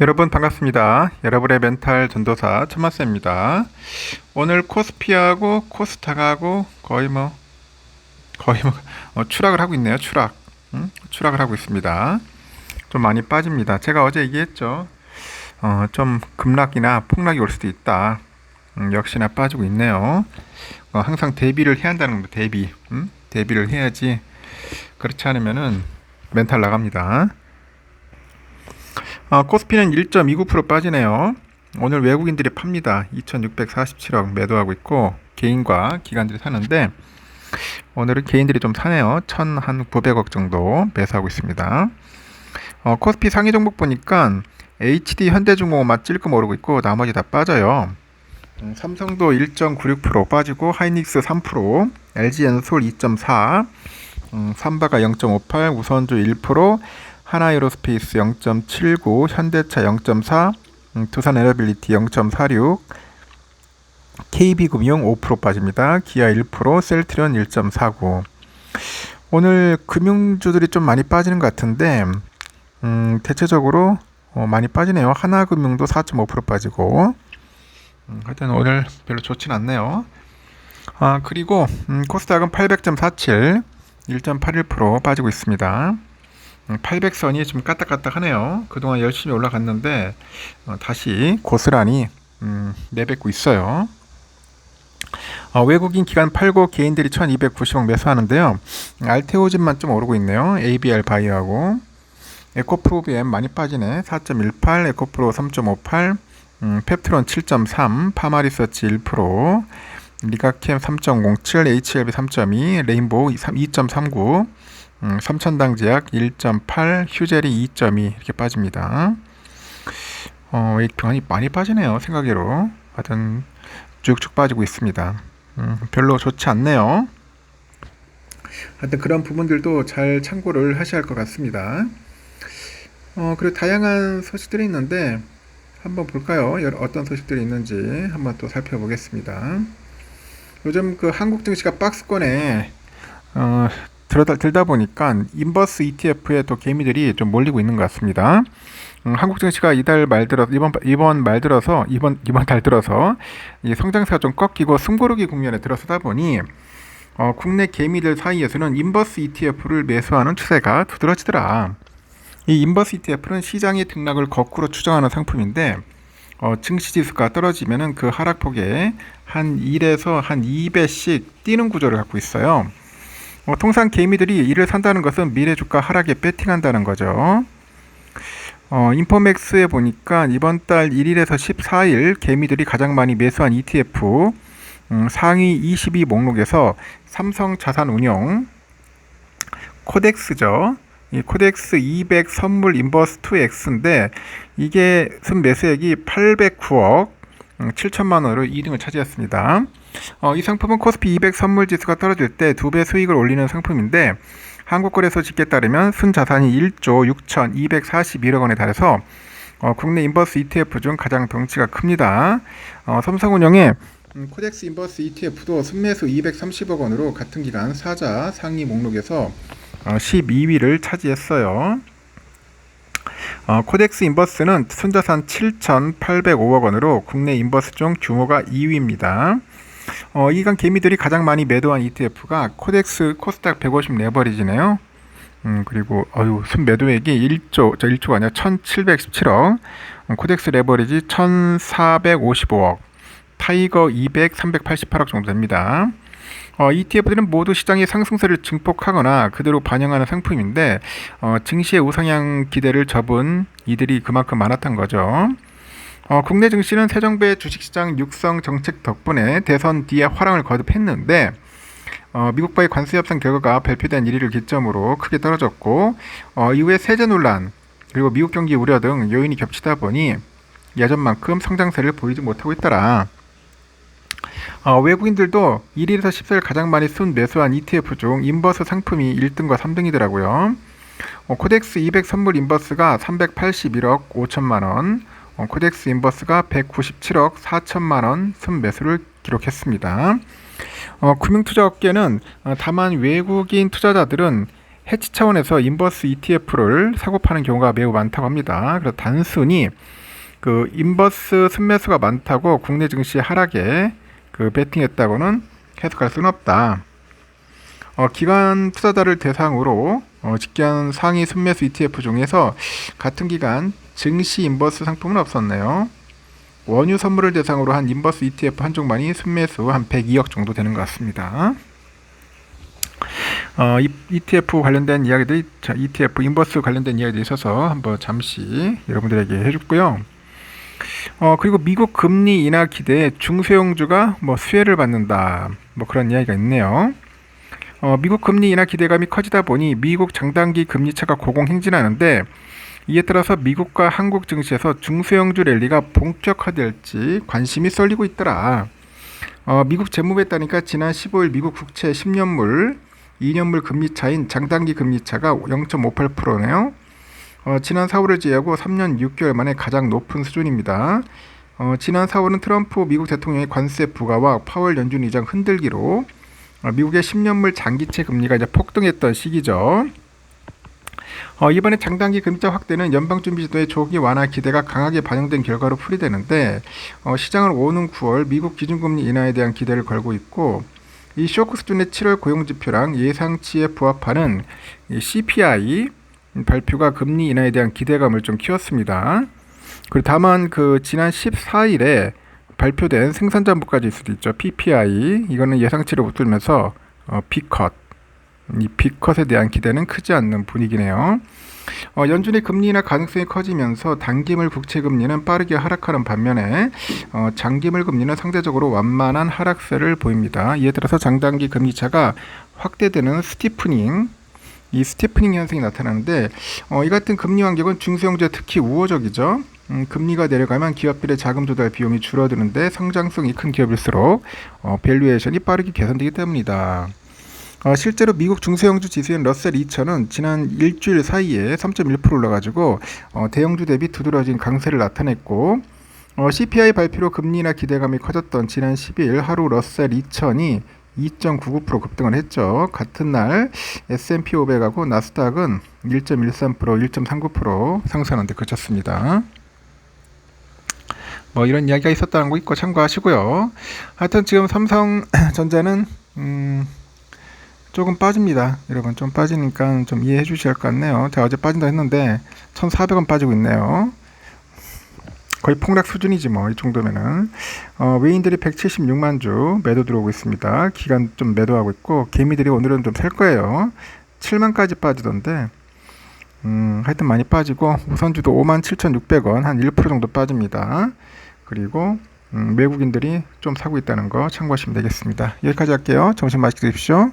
여러분 반갑습니다. 여러분의 멘탈 전도사 천마스입니다. 오늘 코스피하고 코스닥하고 거의 뭐 추락을 하고 있네요. 추락을 하고 있습니다. 좀 많이 빠집니다. 제가 어제 얘기했죠. 좀 급락이나 폭락이 올 수도 있다. 역시나 빠지고 있네요. 항상 대비를 해야 한다는 겁니다. 대비를 해야지. 그렇지 않으면은 멘탈 나갑니다. 코스피는 1.29% 빠지네요. 오늘 외국인들이 팝니다. 2647억 매도하고 있고 개인과 기관들이 사는데 오늘은 개인들이 좀 사네요. 1900억 정도 매수하고 있습니다. 코스피 상위 종목 보니까 HD 현대중공업만 찔끔 오르고 있고 나머지 다 빠져요. 삼성도 1.96% 빠지고 하이닉스 3%, LG엔솔 2.4%, 삼바가 0.58%, 우선주 1%, 하나에로스페이스 0.79, 현대차 0.4, 두산에너빌리티 0.46, KB금융 5% 빠집니다. 기아 1%, 셀트리온 1.49. 오늘 금융주들이 좀 많이 빠지는 것 같은데 대체적으로 많이 빠지네요. 하나금융도 4.5% 빠지고 하여튼 오늘 별로 좋진 않네요. 그리고 코스닥은 800.47, 1.81% 빠지고 있습니다. 800선이 좀 까딱까딱하네요. 그동안 열심히 올라갔는데 다시 고스란히 내뱉고 있어요. 외국인 기관 팔고 개인들이 1290억 매수하는데요. 알테오진만 좀 오르고 있네요. ABR 바이오하고 에코프로비엠 많이 빠지네. 4.18, 에코프로 3.58, 펩트론 7.3, 파마리서치 1%, 리가캠 3.07, HLB 3.2, 레인보우 2.39, 삼천당제약 1.8, 휴젤이 2.2 이렇게 빠집니다. 많이 빠지네요. 생각외로. 하여튼 쭉쭉 빠지고 있습니다. 별로 좋지 않네요. 하여튼 그런 부분들도 잘 참고를 하셔야 할 것 같습니다. 그리고 다양한 소식들이 있는데 한번 볼까요? 어떤 소식들이 있는지 한번 또 살펴보겠습니다. 요즘 그 한국 증시가 박스권에 들다 보니까 인버스 ETF에 또 개미들이 좀 몰리고 있는 것 같습니다. 한국 증시가 이번 달 들어서 이 성장세가 좀 꺾이고 숨고르기 국면에 들어서다 보니 국내 개미들 사이에서는 인버스 ETF를 매수하는 추세가 두드러지더라. 이 인버스 ETF는 시장의 등락을 거꾸로 추정하는 상품인데 증시 지수가 떨어지면은 그 하락폭에 한 1에서 한 2배씩 뛰는 구조를 갖고 있어요. 통상 개미들이 이를 산다는 것은 미래 주가 하락에 배팅한다는 거죠. 인포맥스에 보니까 이번 달 1일에서 14일 개미들이 가장 많이 매수한 ETF 상위 22 목록에서 삼성자산운용 코덱스죠. 이 코덱스 200 선물 인버스 2X인데 이게 순매수액이 809억 7천만 원으로 2등을 차지했습니다. 이 상품은 코스피 200 선물 지수가 떨어질 때 2배 수익을 올리는 상품인데 한국거래소 집계에 따르면 순자산이 1조 6,241억 원에 달해서 국내 인버스 ETF 중 가장 덩치가 큽니다. 삼성운용의 코덱스 인버스 ETF도 순매수 230억 원으로 같은 기간 사자 상위 목록에서 12위를 차지했어요. 코덱스 인버스는 순자산 7,805억 원으로 국내 인버스 중 규모가 2위입니다. 이 기간 개미들이 가장 많이 매도한 ETF가 코덱스 코스닥 150 레버리지네요. 그리고 순매도액이 1조가 아니라 1,717억, 코덱스 레버리지 1,455억, 타이거 200, 388억 정도 됩니다. ETF들은 모두 시장의 상승세를 증폭하거나 그대로 반영하는 상품인데 증시의 우상향 기대를 접은 이들이 그만큼 많았던 거죠. 국내 증시는 새 정부의 주식시장 육성 정책 덕분에 대선 뒤에 화랑을 거듭했는데 미국과의 관세 협상 결과가 발표된 1일을 기점으로 크게 떨어졌고 이후에 세제 논란 그리고 미국 경기 우려 등 요인이 겹치다 보니 예전만큼 성장세를 보이지 못하고 있더라. 외국인들도 1일에서 14일 가장 많이 순매수한 ETF 중 인버스 상품이 1등과 3등이더라고요. 코덱스 200 선물 인버스가 381억 5천만 원, 코덱스 인버스가 197억 4천만 원 순매수를 기록했습니다. 금융투자업계는 다만 외국인 투자자들은 해치 차원에서 인버스 ETF를 사고 파는 경우가 매우 많다고 합니다. 그래서 단순히 그 인버스 순매수가 많다고 국내 증시 하락에 그 베팅했다고는 해석할 수는 없다. 기관 투자자를 대상으로 집계한 상위 순매수 ETF 중에서 같은 기간 증시 인버스 상품은 없었네요. 원유 선물을 대상으로 한 인버스 ETF 한 종만이 순매수 한 102억 정도 되는 것 같습니다. ETF 관련된 이야기들이, ETF 인버스 관련된 이야기들이 있어서 한번 잠시 여러분들에게 해줬고요. 그리고 미국 금리 인하 기대에 중소형주가 수혜를 받는다, 그런 이야기가 있네요. 미국 금리 인하 기대감이 커지다 보니 미국 장단기 금리차가 고공행진하는데, 이에 따라서 미국과 한국 증시에서 중소형주 랠리가 본격화될지 관심이 쏠리고 있더라. 미국 재무부에 따르니까 지난 15일 미국 국채 10년물, 2년물 금리차인 장단기 금리차가 0.58%네요. 지난 4월을 제외하고 3년 6개월 만에 가장 높은 수준입니다. 지난 4월은 트럼프 미국 대통령의 관세 부과와 파월 연준 의장 흔들기로 미국의 10년물 장기채 금리가 이제 폭등했던 시기죠. 이번에 장단기 금리차 확대는 연방준비제도의 조기 완화 기대가 강하게 반영된 결과로 풀이되는데, 시장은 오는 9월 미국 기준금리 인하에 대한 기대를 걸고 있고, 이 쇼크 수준의 7월 고용지표랑 예상치에 부합하는 CPI 발표가 금리 인하에 대한 기대감을 좀 키웠습니다. 그리고 다만 지난 14일에 발표된 생산자 물가지일 수도 있죠. PPI, 이거는 예상치를 못 들면서 B컷, 이 B컷에 대한 기대는 크지 않는 분위기네요. 연준의 금리 인하 가능성이 커지면서 단기물 국채 금리는 빠르게 하락하는 반면에 장기물 금리는 상대적으로 완만한 하락세를 보입니다. 이에 따라서 장단기 금리차가 확대되는 이 스티프닝 현상이 나타나는데, 이 같은 금리 환경은 중소형주에 특히 우호적이죠. 금리가 내려가면 기업들의 자금 조달 비용이 줄어드는데, 성장성이 큰 기업일수록 밸류에이션이 빠르게 개선되기 때문이다. 실제로 미국 중소형주 지수인 러셀 2000은 지난 일주일 사이에 3.1% 올라가지고 대형주 대비 두드러진 강세를 나타냈고, CPI 발표로 금리 인하 기대감이 커졌던 지난 12일 하루 러셀 2000이 2.99% 급등을 했죠. 같은 날 S&P 500하고 나스닥은 1.13%, 1.39% 상승하는 데 그쳤습니다. 이런 이야기가 있었다는 거 있고 참고하시고요. 하여튼 지금 삼성전자는 조금 빠집니다. 여러분 좀 빠지니까 좀 이해해 주셔야 할 것 같네요. 제가 어제 빠진다 했는데 1,400원 빠지고 있네요. 거의 폭락 수준이지 이 정도면은. 외인들이 176만 주 매도 들어오고 있습니다. 기간 좀 매도하고 있고, 개미들이 오늘은 좀 살 거예요. 7만까지 빠지던데, 하여튼 많이 빠지고, 우선주도 57,600원, 한 1% 정도 빠집니다. 그리고 외국인들이 좀 사고 있다는 거 참고하시면 되겠습니다. 여기까지 할게요. 점심 맛있게 드십시오.